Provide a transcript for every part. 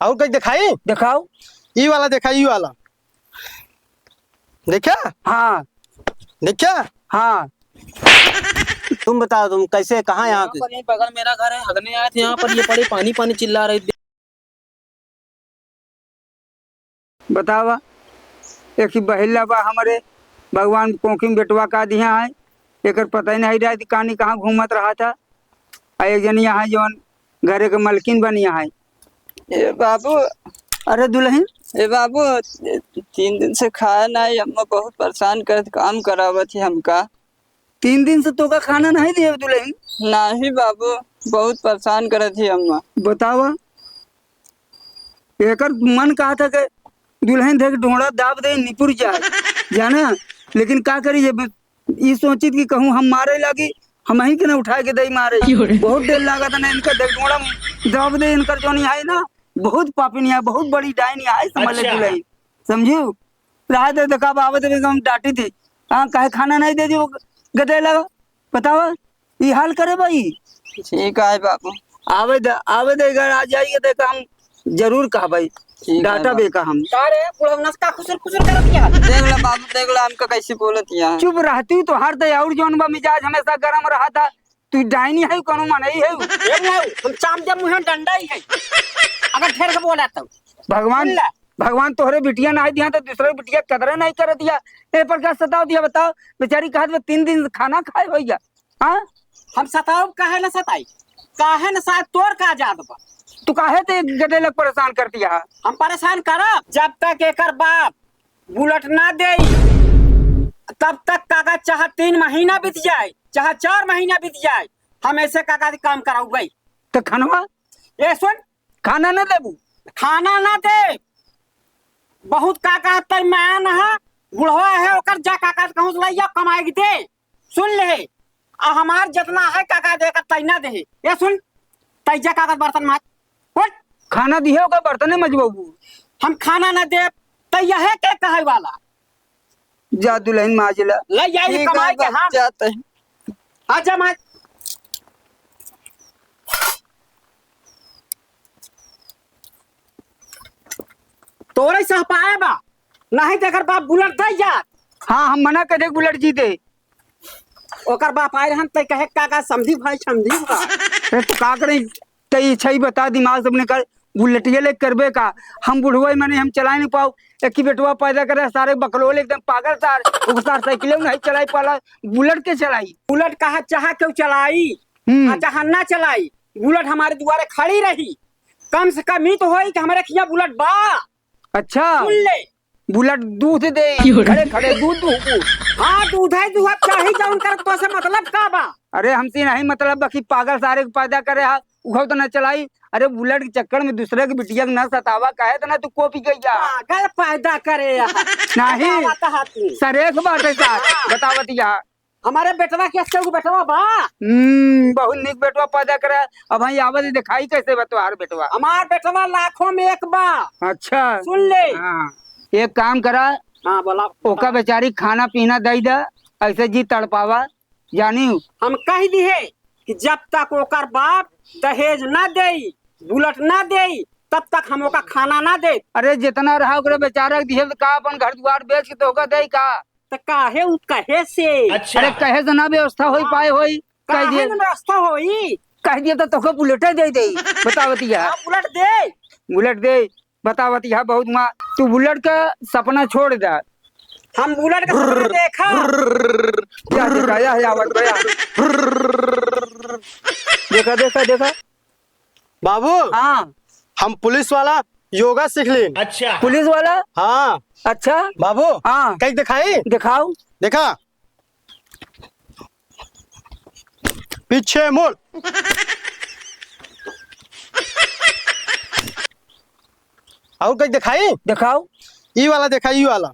और कहीं दिखाई? दिखाओ। ई वाला देखा, ई वाला देखा? हाँ देखा? हाँ। तुम बताओ, तुम कैसे, कहाँ यहाँ के? पर यहीं बगल मेरा घर है, हगने आए थे यहाँ पर, ये पड़े पानी पानी चिल्ला रहे थे। बतावा। एक ही बहिला बा हमारे, भगवान कोंकी बेटवा का दिया है, एक पता ही नहीं रहा कि कहानी कहाँ घूमत रहा था। एक जन यहाँ जौन घरे के मलकिन बन यहाँ है। ए बाबू, अरे दुल्हन, ए बाबू, 3 दिन से खाया नहीं, अम्मा बहुत परेशान करत, काम करावत थी हमका। 3 दिन से तो का खाना नहीं दिए दुल्हन? नहीं बाबू, बहुत परेशान करत थी अम्मा। बतावा। एक मन कहा था कि दुल्हन थे ढोड़ा दाब दे निपुर जाए जाना, लेकिन का करी जब ये सोची कि कहूँ हम मारे लगी, हम ही के ना उठा के दई मारे। बहुत देर लगा था ना इनका ढोड़ा दाब दे, इनका जो नहीं है ना, बहुत पापिनिया, बहुत बड़ी डायन है, समझ ले दुल्हन, समझियो। राह दे देखा बाबा तो हम डांटी थी, हाँ कहे खाना नहीं दे दी, वो गदे लगा। बतावा ये हाल करे भाई। ठीक है बाबू। आवे दे घर आ जाइए, देखा हम जरूर कहा भाई, डाटा बेका हम। अरे पुरवनस का खुसर खुसर कर दिया। देख ला बाबू, देख ला हमका कैसे बोलत यहाँ। चुप रहती तो हर दे और जौन बा मिजाज हमेशा गरम रहा था। तू डाइनी है कोनो मनई है? ये नहीं, हम चाम दे मुंह डंडा ही है, अगर ढेर के बोला तो। भगवान भगवान तोहरे बिटिया ना दिया तो दूसरे बिटिया कदर नहीं कर दिया। ए पर क्या सताव दिया बताओ? बेचारी कहा 3 दिन खाना खाए हो गया। हाँ हम सताओ काहे न सताई, काहे न शायद तोर का आजाद बा। तू काहे ते गदे लग परेशान कर दिया? हम परेशान करब जब तक एकर बाप बुलेट ना दे, तब तक काका चाहे 3 महीना बीत जाए, चाहे 4 महीना बीत जाए, हम ऐसे काका काम कराऊ गई। तो खनवा ये सुन, खाना न देबू? खाना ना दे, बहुत काका तय मैं न है, बुढ़वा है, ओकर जा काका कहूँ लैया कमाएगी दे। सुन ले, आ हमार जितना है काका देकर तय ना दे। ये सुन, तय जा काका बर्तन माज उठ। खाना दिए होगा बर्तने मजबूबू। हम खाना ना दे तय यह के कहे वाला। जा दुल्हन माजला ले जाए ठीक कमाई है के बाबू, हम। जाते हैं। आजा माज। तोरे सह पाए बा, नहीं देकर बाप बुलेट दे जा। हाँ हम मना कर दे बुलेट जी दे। ओकर बाप आए रहन तय कहे काका समझी भाई समझी बा। तो का करें? तई छई बता दिमाग सबने कर बुलेटिया ले करबे का। हम बुढ़वा माने हम चला नहीं पाओ। एक ही बेटवा पैदा करे, सारे बकलोल एकदम पागल सार, वो सार साइकिल नहीं चलाई पाला, बुलेट के चलाई। बुलेट कहा चाह क्यों चलाई, चाह ना चलाई, बुलेट हमारे द्वारे खड़ी रही। कम से कम ही तो होई कि हमारे खिया बुलेट बा। अच्छा सुन ले, बुलेट दूध दे, खड़े खड़े दूध दूध। हाँ दूध है, दूध चाही जाऊन कर तो से मतलब का बा। अरे हमसे नहीं मतलब बाकी पागल सारे को पैदा करे हा, उखाव तो न चलाई। अरे बुलेट के चक्कर में दूसरे की बिटिया न सतावा कहे तो ना तू को पी गई। पागल पैदा करे यार। नहीं सरेख बात है साथ बतावतिया। हमारे बेटवा के को बेटवा बा। बहुत निक बेटवा पैदा करे। अब भाई आवत दिखाई कैसे बतवार बेटवा? हमार बेटवा लाखों में एक बा। अच्छा सुन ले, हाँ एक काम करा, हाँ बोला, ओका बेचारी खाना पीना दई दा, ऐसे जी तड़पावा जानी। हम कह दिए कि जब तक ओकर बाप दहेज ना दे, बुलेट ना दे, तब तक हम ओका खाना ना दे। अरे जितना रहा ओकरे बेचारा दिए तो का अपन घर द्वार बेच के तो होगा दे का? तो काहे उ कहे से? अच्छा। अरे कहे से ना व्यवस्था होई पाए होई, कह काहे दिए न व्यवस्था होई? कह दिए तो तोके बुलेटे दे दे। बतावतिया हाँ, बुलेट दे। बुलेट दे, बतावतिया बहुत माँ। तू बुलेट का सपना छोड़ दे। हम बुलेट का सपना देखा। क्या दिखाया है आवाज गया? देखा देखा देखा बाबू, हाँ हम पुलिस वाला योगा सीख ली। अच्छा। पुलिस वाला। हाँ अच्छा बाबू, हाँ कहीं दिखाई? दिखाओ। देखा, पीछे मुड़। और कहीं दिखाई? दिखाओ। ई वाला देखा, ई वाला।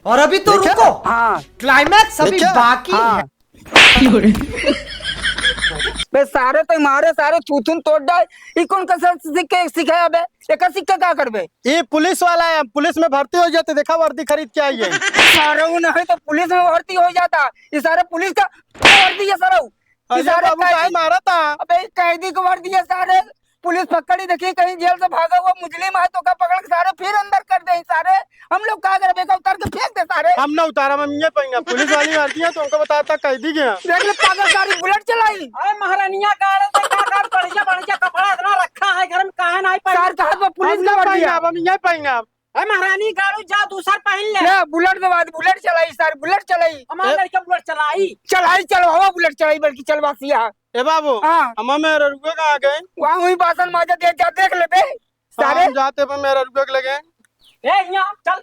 और अभी तो देखा? रुको, हाँ क्लाइमैक्स अभी देखा? बाकी हाँ है। बे सारे तो मारे सारे थूथुन तोड़ डाल। ई कौन का सिक्के सिखाया बे? एक सिक्का का करबे? ये पुलिस वाला है, पुलिस में भर्ती हो जाते। देखा वर्दी खरीद के आई है। सारे नहीं तो पुलिस में भर्ती हो जाता। ये सारे पुलिस का वर्दी है सारे। अरे बाबू काहे मारा था? अबे कैदी को वर्दी है सारे पुलिस पकड़ी देखी कहीं जेल से भागा हुआ मुजरिम है तो का पकड़ के सारे फिर अंदर कर दे सारे। हम लोग क्या करे बेटा उतार के फेंक दे सारे। हम ना उतारा हम ये पाएंगे पुलिस वाली मारती है तो उनको बताता कैदी गया। देख ले पागल सारी बुलेट चलाई। अरे महारानिया गाड़ी से क्या कर बढ़िया बढ़िया कपड़ा इतना रखा है घर में काहे नहीं पहन। सार कहा तो पुलिस हम का नहीं कर पाएंगे दिया। हम ये पाएंगे आप। अरे महारानी गाड़ी जा दूसर पहन ले। ले बुलेट के बाद बुलेट चलाई सारी बुलेट चलाई। हमारे लड़के बुलेट चलाई। चलाई चलो हवा बुलेट चलाई बल्कि चलवासिया। ए बाबू हाँ हम मेरे रुपये कहाँ गए? वहाँ वही बासन माजा दे जा देख ले बे सारे। हम जाते पर मेरे रुपये लगे। ए यहाँ चल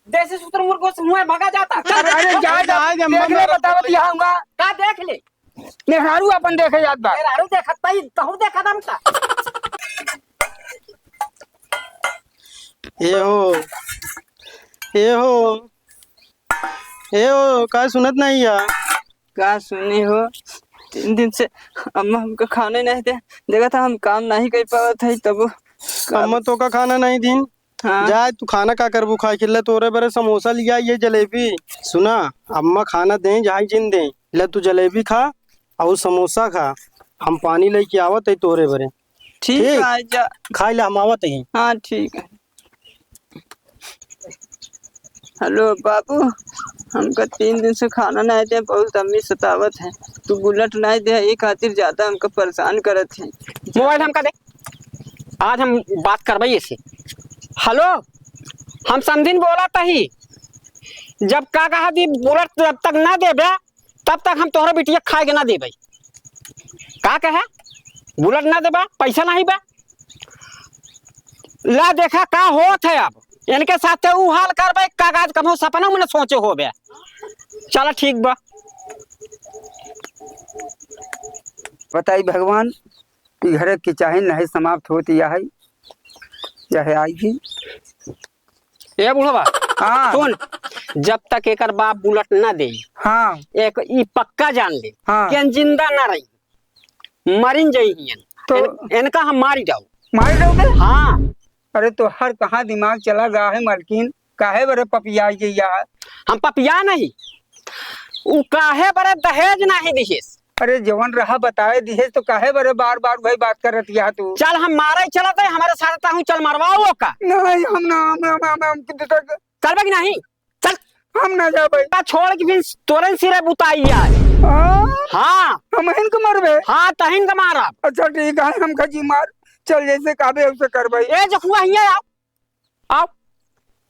देसी सूत्र मुर्गो से मुंह भगा जाता। अरे जा जा आज हम देख ले मेरा बताओ रुपया दिखाऊंगा। का देख ले नेहरू अपन देखे याद बा। मेरा देखत पाई तहु देखत हम ता। ए हो का सुनत नहीं यार? का सुनी हो 3 दिन से अम्मा हमको खाने नहीं दे देखा था हम काम नहीं कर पावत है तब अम्मा तो का खाना नहीं दिन। हाँ जाए तू खाना का करबू खा खिल्ला तोरे बरे समोसा लिया ये जलेबी। सुना अम्मा खाना दें जहाँ जिन दें ले तू जलेबी खा और समोसा खा। हम पानी लेके आवत है तोरे बरे। ठीक ठीक। है जा। खाई ले हम आवत है। हाँ ठीक है। हेलो बाबू हमका 3 दिन से खाना नहीं दे बहुत अम्मी सतावत है। तू बुलेट नहीं दे ये खातिर ज्यादा हमको परेशान करत है। मोबाइल हमका दे आज हम बात करवाई इसे। हेलो हम समझिन बोला ही जब का कहा दी बुलेट जब तक ना देबे तब तक हम तोहरा बिटिया खाए के ना देबे। का कहे बुलेट ना देबा पैसा नहीं बा ला देखा का होत है। अब इनके साथ ऊ हाल करबे कागज कभो सपना में सोचे होबे। चला ठीक बा। बताई भगवान कि घर की चाहे नहीं समाप्त होती है चाहे आएगी। ए बुढ़वा हाँ सुन जब तक एकर बाप बुलेट ना दे हाँ एक ई पक्का जान ले हाँ। कि हम जिंदा ना रही मरिन जाइए तो इनका हम मारी जाओ। मार दोगे। हाँ अरे तो हर कहाँ दिमाग चला गया है मालकिन काहे बरे पपिया गया है। हम पपिया नहीं उ काहे बरे दहेज नहीं दिहिस। अरे जवन रहा बताए दिहे तो काहे बरे बार बार वही बात करत या तू। चल हम मारे चलते हमारे साथ हूँ चल मरवाओ का। नहीं हम ना हम चलबे कि नहीं चल हम ना जाबे। छोड़ के फिर तोरन सिरे बुताई आज। हाँ हम इनको मरबे। हाँ तहिन का मारा। अच्छा ठीक है हम खजी मार चल जैसे काबे उसे करबे। ए जखुआ हिया आओ आओ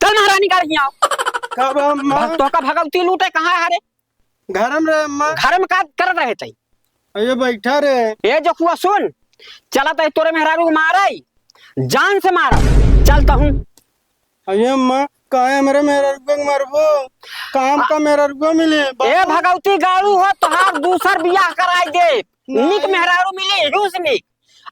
चल महारानी गाड़ी आओ। कब अम्मा तो का भगवती लूटे कहाँ है रे? घर में रे अम्मा? घर में का कर रहे थे? ये बैठा रे। ए जखुआ सुन चला तो तोरे मेहरारू को माराई जान से मारा चलता हूँ। अये अम्मा काहे मेरा रुपये मरबो काम का मेरा रुपये मिले। ए भगवती गाड़ू हो तोहार दूसर बियाह कराई दे निक मेहरारू मिली रूस निक।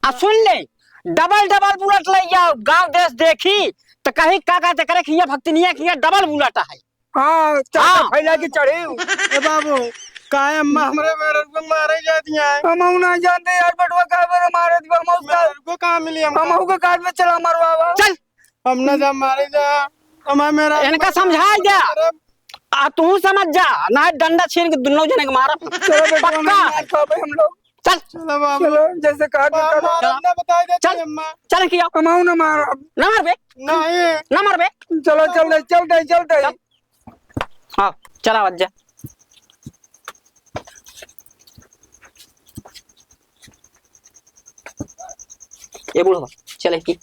आ सुन ले डबल डबल बुलेट ले जाओ गांव देश देखी तो कहीं का करे खिया भक्तिनिया खिया डबल बुलेट है। हाँ चल फैला के चढ़े। ए बाबू काहे अम्मा हमरे मेरा रुपये मारे जाती है? हम ना जानते यार बटवा का बरे मारे दिवा हम उसका मेरा रुपये कहाँ मिली हम हमको? के काट में चला मरवावा। चल हम ना जा मारे जा अम्मा मेरा इनका समझा जा आ तू समझ जा ना डंडा छीन के दोनों जने के मारा चलो बेटा पक्का। खाबे हम लोग। चल चलो बाबू चलो जैसे कहा करो। ना बताई देते चल। अम्मा। चल किया हम ना मार ना मार बे नहीं ना मार बे। चलो चल दे। हाँ चला बज जा। ये बुढ़वा चले की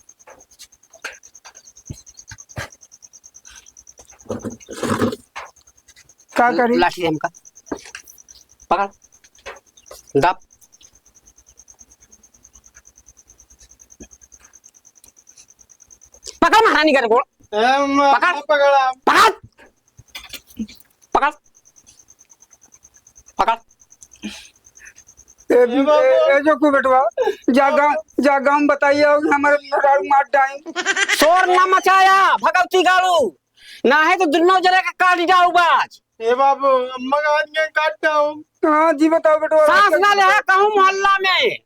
का करी लाठी दे हमका पकड़ दाप पकड़ महारानी कर गोड़ ए अम्मा पकड़। पकड़ा पकड़ पकड़ पकड़। ए जो को बेटवा जा गांव बताइए हमारे मेहरारू मार डाई। शोर ना मचाया भगवती गाड़ू ना है तो दोनों जने का काट जाओ बाज। ए बाबू अम्मा का आज मैं काटता हूँ। हाँ जी बताओ बेटवा। सांस ना ले कहूँ मोहल्ला में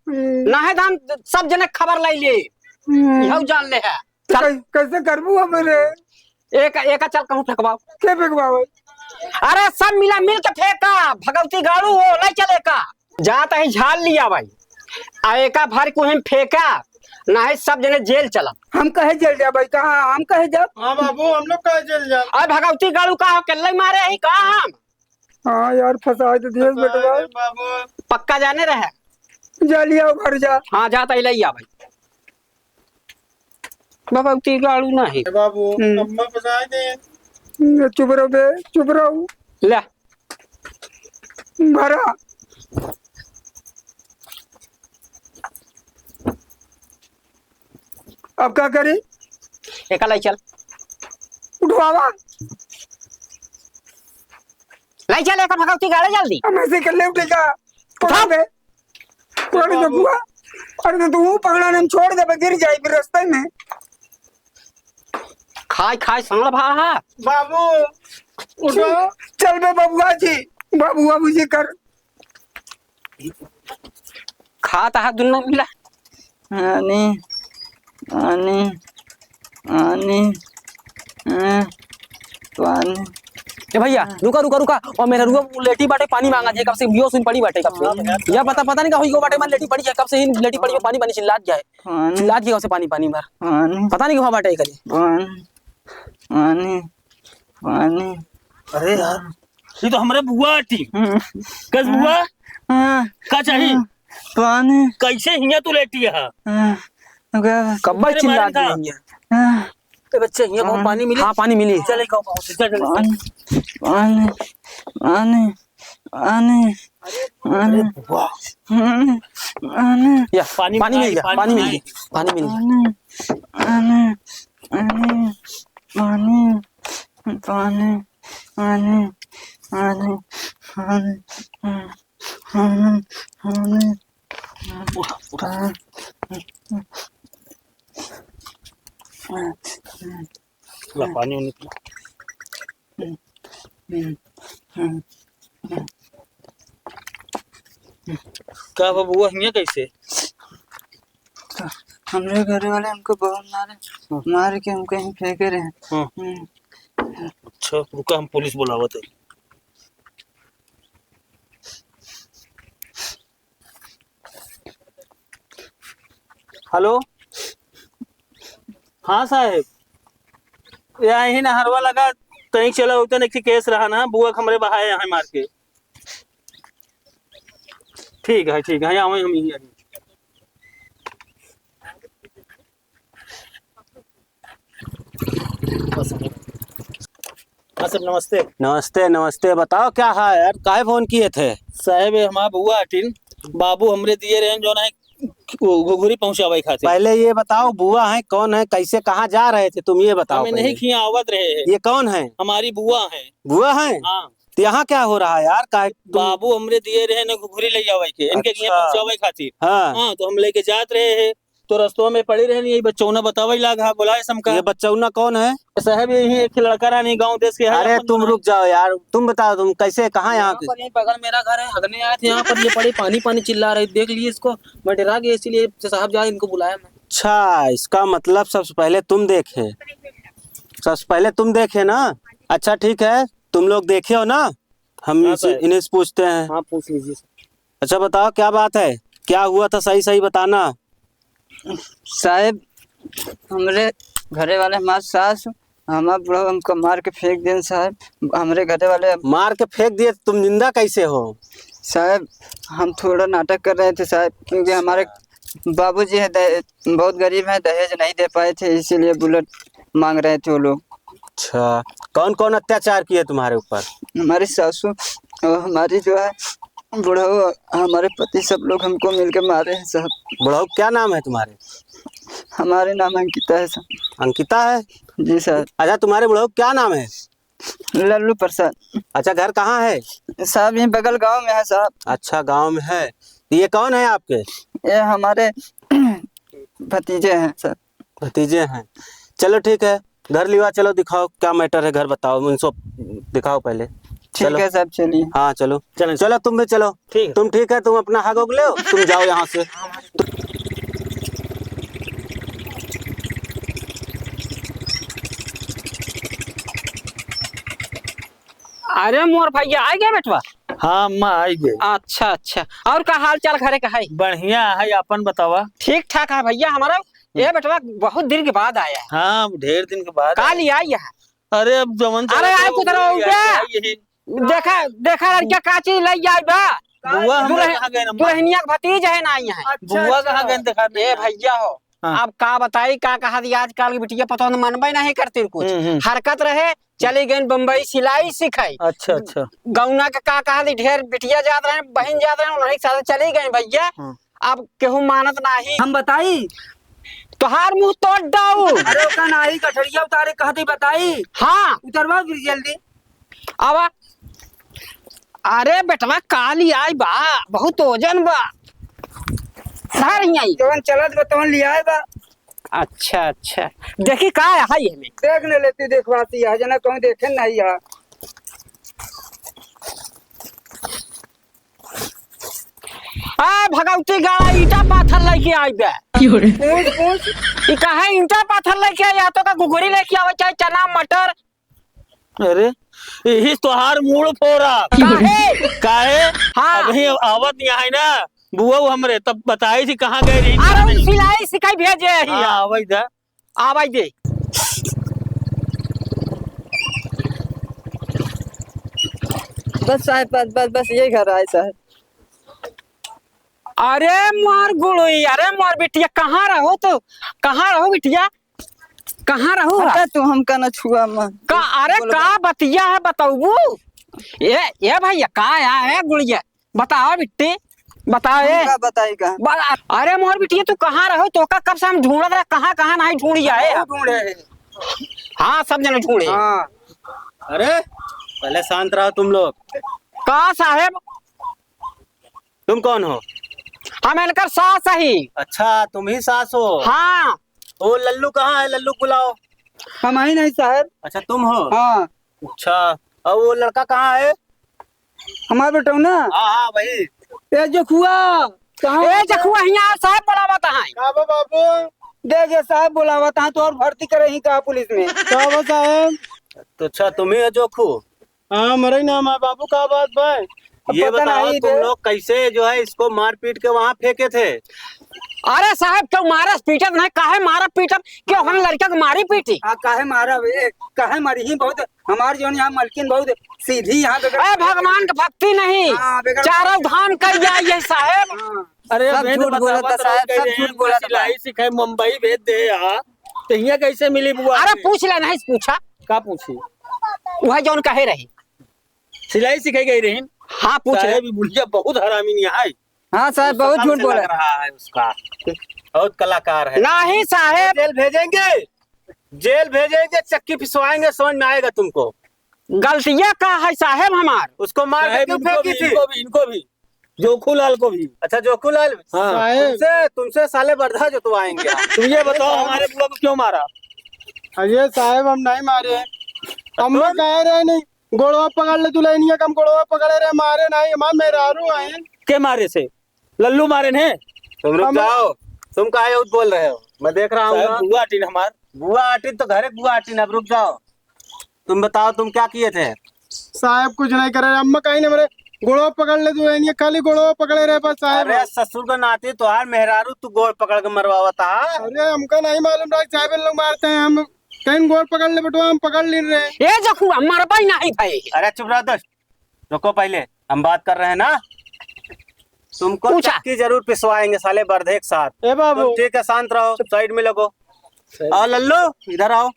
ना है तो हम सब जने खबर लाई ले यह जान ले है। चल कैसे करबू हमारे एक एक चल कहूँ फेंकवाओ। के फेंकवावे। अरे सब मिला मिल के फेंका भगवती गाड़ू हो नहीं चले का जाता ही झाल लिया भाई आ एका भर को हम फेंका ना है सब जने जेल चला। हम कहे जल जा भाई, कहाँ हम कहे जा। हाँ बाबू हम लोग कहा चल जा। और भगवती गाड़ू का हो केल्ले मारे ही का हम हाँ यार फंसा तो दिए बेटवा। बाबू पक्का जाने रहे। जा लिया घर जा। हाँ जाता ही लिया भाई। भगवती गाड़ू नहीं बाबू अम्मा फंसा दे। चुप रहो बे, चुप रहो। ले भरा अब क्या करे। एक लाई चल, उठवावा लाई चल एक भगवती गाड़ी जल्दी। हम ऐसे कर ले उठेगा। उठा बे, पकड़ दे बुआ। अरे तो तू पकड़ा ने हम छोड़ दे, गिर जाए फिर रास्ते में। खाए खाए सांड भा। बाबू उठो। चल बे बबुआ जी, बबुआ मुझे कर। खाता है दुनिया मिला। आने आने आने पानी। ए भैया रुका रुका रुका, और मेरा रुआ लेटी बाटे पानी मांगा जे, कब से बियो सुन पड़ी बाटे, कब से या पता पता नहीं का होई गो बाटे, मन लेटी पड़ी है कब से, ही लेटी पड़ी है, पानी पानी चिल्लात जाए, पानी चिल्लात के कब से पानी पानी भर, पानी पता नहीं कहां बाटे करी। पानी पानी पानी। अरे यार ये तो हमारे बुआ आती। कस बुआ का चाहिए पानी कैसे हिया तू लेटी है? कब्बा मेरे चिल्लात मारे नहीं है ए बच्चे, ये कौन पानी मिली? हां पानी मिली। चल चल पानी पानी पानी पानी पानी पानी या पानी मिल गया, पानी मिल गया, पानी मिल गया। पानी पानी पानी पानी पानी पानी पानी पानी पानी निकला। क्या बुआ हिया कैसे? हमरे घर वाले हमको बहुत मारे के हम कहीं फेंके रहे। अच्छा रुका, हम पुलिस बुलावत है। हेलो हाँ साहेब, यही नहरवा लगा तनिक चला उतना एक केस रहा ना, बुआ हमरे बहाए यहाँ मार के। ठीक है यहाँ हम यही हैं। हाँ साहब नमस्ते। नमस्ते नमस्ते, बताओ क्या है यार, काहे फोन किए थे? साहेब हमारा बुआ हटिन, बाबू हमरे दिए रहे जो ना घुघुरी पहुंचावे खातिर। पहले ये बताओ बुआ है कौन है, कैसे कहाँ जा रहे थे तुम, ये बताओ। हमें नहीं खिया आवत रहे हैं। ये कौन है? हमारी बुआ है। बुआ है? हाँ तो यहाँ क्या हो रहा है यार, काहे बाबू हमरे दिए रहे ना घुघुरी ले जावे के, इनके अच्छा। यहाँ पहुंचावे खातिर। हाँ हाँ तो हम लेके जात रहे हैं, तो रस्तों में पड़ी रहे नहीं बच्चों ने बतावा लगा बुलाए समका। ये बच्चौना कौन है? साहब यही एक लड़का रानी गांव देश के है। अरे अपन तुम बनाए। रुक जाओ यार, तुम बताओ तुम कैसे कहाँ यहाँ के? पर यहीं बगल मेरा घर है, हगने आए थे यहाँ पर, ये पड़े पानी पानी चिल्ला रहे, देख लिए इसको, मैं डरा गया, इसीलिए साहब जा इनको बुलाया मैं। अच्छा इसका मतलब सबसे पहले तुम देखे, सबसे पहले तुम देखे ना। अच्छा ठीक है, तुम लोग देखे हो ना, हम हाँ सर। इन्हें से पूछते हैं। हाँ पूछ लीजिए। अच्छा बताओ क्या बात है, क्या हुआ था, सही सही बताना। साहब हमरे घरे वाले हमारे सास हमारा बुढ़ा हमको मार के फेंक दिए साहब। हमरे घरे वाले मार के फेंक दिए, तुम जिंदा कैसे हो? साहब हम थोड़ा नाटक कर रहे थे साहब, क्योंकि हमारे बाबूजी है बहुत गरीब है, दहेज नहीं दे पाए थे, इसीलिए बुलेट मांग रहे थे वो लोग। अच्छा कौन कौन अत्याचार किए तुम्हारे ऊपर? हमारी सासू और हमारी जो है बुढ़ा हमारे पति सब लोग हमको मिलकर मारे हैं साहब। बुढ़ऊ क्या नाम है तुम्हारे? हमारे नाम अंकिता है साहब। अंकिता है? जी साहब। अच्छा तुम्हारे बुढ़ऊ क्या नाम है? लल्लू प्रसाद। अच्छा घर कहाँ है? साहब ये बगल गांव में है साहब। अच्छा गांव में है। ये कौन है आपके? ये हमारे भतीजे हैं सर। भतीजे हैं। चलो ठीक है, घर लिवा चलो, दिखाओ क्या मैटर है, घर बताओ, इनको दिखाओ पहले। ठीक है साहब चलिए। हाँ चलो चलो चलो, तुम भी चलो। ठीक है। तुम ठीक है, तुम अपना हग उग लो, तुम जाओ यहाँ से। अरे मोर भैया आ गया बेटवा। हाँ अम्मा आई गए। अच्छा अच्छा, और का हाल चाल घरे का है? बढ़िया है, अपन बतावा। ठीक ठाक है भैया, हमारा ये बेटवा बहुत दिन के बाद आया है। हाँ ढेर दिन के बाद। का लिया यह? अरे अब जमन अरे आए कुछ रहो यही देखा देखा लड़किया का चीज लई आई बा। बुआ हमारे कहाँ गए ना दुल्हनिया का भतीज है ना यहाँ। बुआ कहाँ गए दिखा ए भैया हो हाँ। अब का बताई का कहा दिया आजकल की बिटिया पता नहीं मनबे नहीं करती कुछ हरकत रहे चली गई बम्बई सिलाई सिखाई। अच्छा अच्छा गौना का कहा दी ढेर बिटिया जात रहे बहन जात रहे उन्हीं साथ चली गई भैया। अब केहू मानत नाही हम बताई तोहार मुंह तोड़ दाऊ। अरे ओका नाही कठरिया उतारे कहती बताई हाँ उतरवा फिर जल्दी। अब अरे बेटवा काली आई बा बहुत ओजन बा सार ही आई। जवन चलत बतवन लिया है बा। अच्छा अच्छा देखी का है हमें देख ले लेती देखवाती है जना कहूँ देखे नहीं है। भगवती गाड़ा ईटा पाथर लेके आई बे। पूछ पूछ ई कहे ईटा पाथर लेके आई या तो का गुगरी लेके आवे चाहे चना मटर। अरे यही तोहार मूड फोड़ा काहे हाँ। अभी आवत नहीं है ना बुआ हमरे तब बताई थी कहाँ गए रही। अरे सिलाई सिखाई भेजे ही आवई दा आवाज दे। बस साहब बस बस बस यही घर आए साहब। अरे मार गुड़ोई अरे मार बिटिया कहाँ रहो तो कहाँ रहो बिटिया कहाँ रहो हटा तू हमका न छुआ मन का अरे का बतिया है बताऊ ये भैया का आया है गुड़िया बताओ बिट्टी बताओ ये का बताई का अरे मोर बिटिया तू कहाँ रहो तो का कब से हम ढूंढ रहे कहाँ कहाँ नहीं ढूंढी जाए। ढूंढे हाँ सब जने ढूंढे। हाँ अरे पहले शांत रहो तुम लोग। का साहेब तुम कौन हो? हम इनकर सास ही। अच्छा तुम ही सास हो। हाँ ओ लल्लू कहाँ है? लल्लू बुलाओ। हम ही नहीं साहब। अच्छा तुम हो। हाँ अच्छा और वो लड़का कहाँ है? हमारे बेटा ना हाँ हाँ वही। ये जो खुआ कहाँ ए जखुआ यहाँ साहब बुलावत है। बाबू देख ये साहब बुलावा था तो और भर्ती करे ही कहा पुलिस में। का साहब? तो अच्छा तुम ही है जोखू? हाँ मरे नाम है बाबू का बात भाई। ये पता बताओ नहीं तुम बे। लोग कैसे जो है इसको मार पीट के वहाँ फेंके थे? अरे साहब क्यों मारा पीटत नहीं काहे मारा पीटत क्यों हम लड़का को मारी पीटी। हाँ काहे मारा वे काहे मारी ही बहुत हमारे जो यहाँ मलकिन बहुत सीधी यहाँ ए भगवान का भक्ति नहीं हाँ, बेगर- चारों धाम कर जाइए साहेब। अरे सब भेद झूठ बोला बतावत था साहब, रहो, सब कह रहे झूठ बोला था। सिलाई सिखाई मुंबई भेज दे यार तो यहाँ कैसे मिली बुआ? अरे पूछ ले नहीं पूछा का पूछी? वह जौन कहे रही। सिलाई सिखाई गई रही। हाँ पूछ ले। साहेब ये बुढ़िया बहुत हरामी है। हाँ साहब बहुत शक्ल झूठ से बोला लग रहा है उसका बहुत कलाकार है। नहीं साहेब जेल भेजेंगे, जेल भेजेंगे, चक्की पिसवाएंगे, समझ में आएगा तुमको। गलतियाँ का है साहेब हमार। उसको मार के साहेब क्यों इनको फेंकी भी, थी? इनको भी जोखू लाल को भी। अच्छा जोखूलाल हाँ। साहेब तुमसे साले बर्धा जोतवाएंगे। तुम ये बताओ हमारे बुआ को क्यों मारा? अरे साहेब हम नहीं मारे हैं। अम्मा कह रहे नहीं गोड़वा पकड़ ले दुल्हनिया कम गोड़वा पकड़े रहे मारे नहीं हमारे मेहरारू आए। के मारे से? लल्लू मारे ने? तुम रुक जाओ, तुम काहे उठ बोल रहे हो? मैं देख रहा हूँ साहब ना। बुआ टीन हमार। बुआ आटी तो घरे बुआ आटी, अब रुक जाओ। तुम बताओ तुम क्या किए थे? साहब कुछ नहीं करे अम्मा कहीं नहीं मेरे गोड़वा पकड़ ले दुल्हनिया खाली गोड़वा पकड़े रहे बस साहब। अरे ससुर का नाती तोहार मेहरारू तू गोड़ पकड़ के मरवावा था। अरे हमको नहीं मालूम रहा साहब इन लोग मारते हैं हम कहीं गोड़ पकड़ ले बेटवा हम पकड़ ले रहे। ये जखुआ मरबई नहीं भाई। अरे चुप रहो दोस्त, रुको पहले हम बात कर रहे हैं ना। तुमको पूछा। चक्की जरूर पिसवाएंगे साले बर्धे एक साथ। ए बाबू तुम ठीक है शांत रहो, साइड में लगो। आओ लल्लू इधर आओ।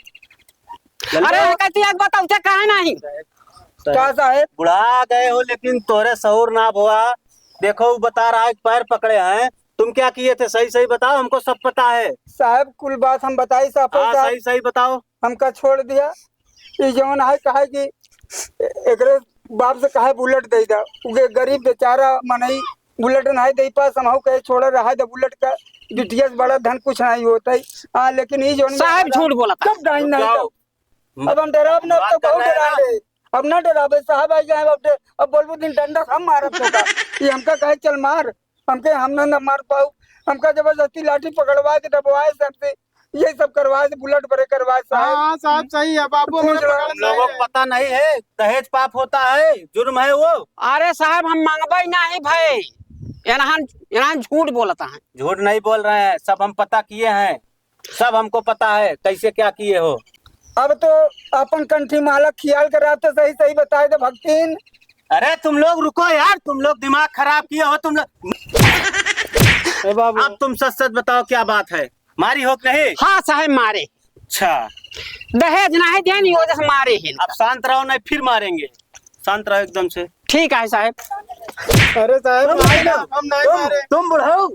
अरे कहती है बताओ ते काहे नहीं। क्या साहेब बुढ़ा गए हो लेकिन तोरे सहूर ना हुआ। देखो वो बता रहा है पैर पकड़े हैं, तुम क्या किए थे? सही सही बताओ, हमको सब पता है। साहब कुल बात हम बताई साहब हाँ सही सही बताओ। हमका छोड़ दिया ये जवन है कहे कि एकरे बाप से कहे बुलेट दे दा उगे गरीब बेचारा मनई बुलेट नहीं दे पास हम कहे छोड़ रहा है बुलेट का बिटिया से बड़ा धन कुछ नहीं होता है। हाँ लेकिन ये जवन साहब झूठ बोला था। कब डाइन नहीं जाओ। अब हम डराब ना बात तो कर बहुत रहे हैं ना। डराबे अब ना डराबे साहब आई जाए अब बोलबो दिन डंडा हम मारब तो का ये हमका कहे चल मार हमके हम ना मार पाऊ हमका जबरदस्ती लाठी पकड़वा के दबवाए सबसे ये सब करवाए बुलेट भरे करवाए साहब। हाँ साहब सही है बाबू हमें पूछ रहा हूँ। पकड़ लोगों को पता नहीं है दहेज पाप होता है, जुर्म है वो। अरे साहब हम मांगबई नहीं भाई यहाँ झूठ बोलता है। झूठ नहीं बोल रहे हैं, सब हम पता किए हैं। सब हमको पता है कैसे क्या किए हो। अब तो अपन कंठी माला ख्याल करा तो सही सही बताए दे भक्तिन। अरे तुम लोग रुको यार, तुम लोग दिमाग खराब किए हो तुम लोग। ए बाबू अब तुम सच सच बताओ क्या बात है, मारी हो कि नहीं? हाँ साहब मारे, अच्छा दहेज नहीं देनी वजह से मारे ही। अब शांत रहो, नहीं फिर मारेंगे। शांत रहो एकदम से। ठीक है साहब। अरे साहब नहीं ना, हम नहीं मारे। तुम बुढ़ाऊ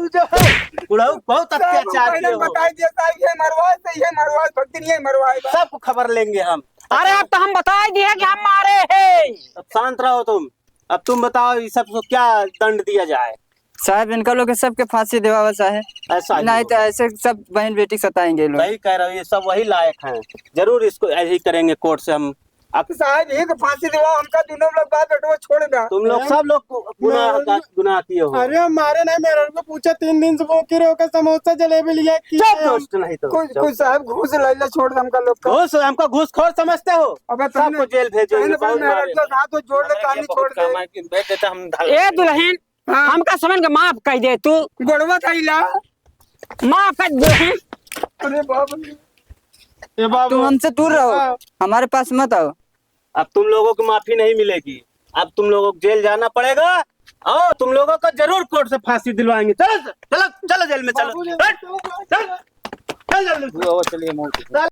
जो है, बुढ़ाऊ बहुत अत्याचार किए हो। बताई दिया साहब ये मरवाए सही है, मरवाए भक्तिन ये मरवाए। सबको खबर लेंगे हम। अरे अब तो हम बता दिए कि हम मारे हैं। अब शांत रहो तुम। अब तुम बताओ इस सबको क्या दंड दिया जाए? साहब इनका लोग सबके फांसी दिवा है, ऐसा ही नहीं हो। तो ऐसे सब बहन बेटी सताएंगे ये लोग। सही कह रहे हो, ये सब वही लायक हैं। जरूर इसको यही करेंगे कोर्ट से हम। अब साहब एक फांसी दिवा हमका, दोनों लोग बात बेटो छोड़ दा। तुम लोग सब लोग गुनाह किए हो। अरे हम मारे नहीं, मेरे को पूछा 3 दिन से वो किरे होकर समोसा जलेबी लिया कि दोस्त नहीं तो कुछ साहब घूस ले छोड़ दे हमका लोग का। घूस, हमको घूसखोर समझते हो? अबे सबको जेल भेजेंगे। बहुत मारे। हाथ जोड़ ले कहानी छोड़ दे। भेज देता हम। ए दुल्हन, हाँ। हमका समझ के माफ कर दे तू, गोड़वा थैला। माफ कर दुल्हन। अरे बाप रे। ए बाबू तुम हमसे दूर रहो, हमारे पास मत आओ। अब तुम लोगों को माफी नहीं मिलेगी। अब तुम लोगों को जेल जाना पड़ेगा और तुम लोगों को जरूर कोर्ट से फांसी दिलवाएंगे। चलो चलो चलो जेल में चलो। चल जल्दी। चलिए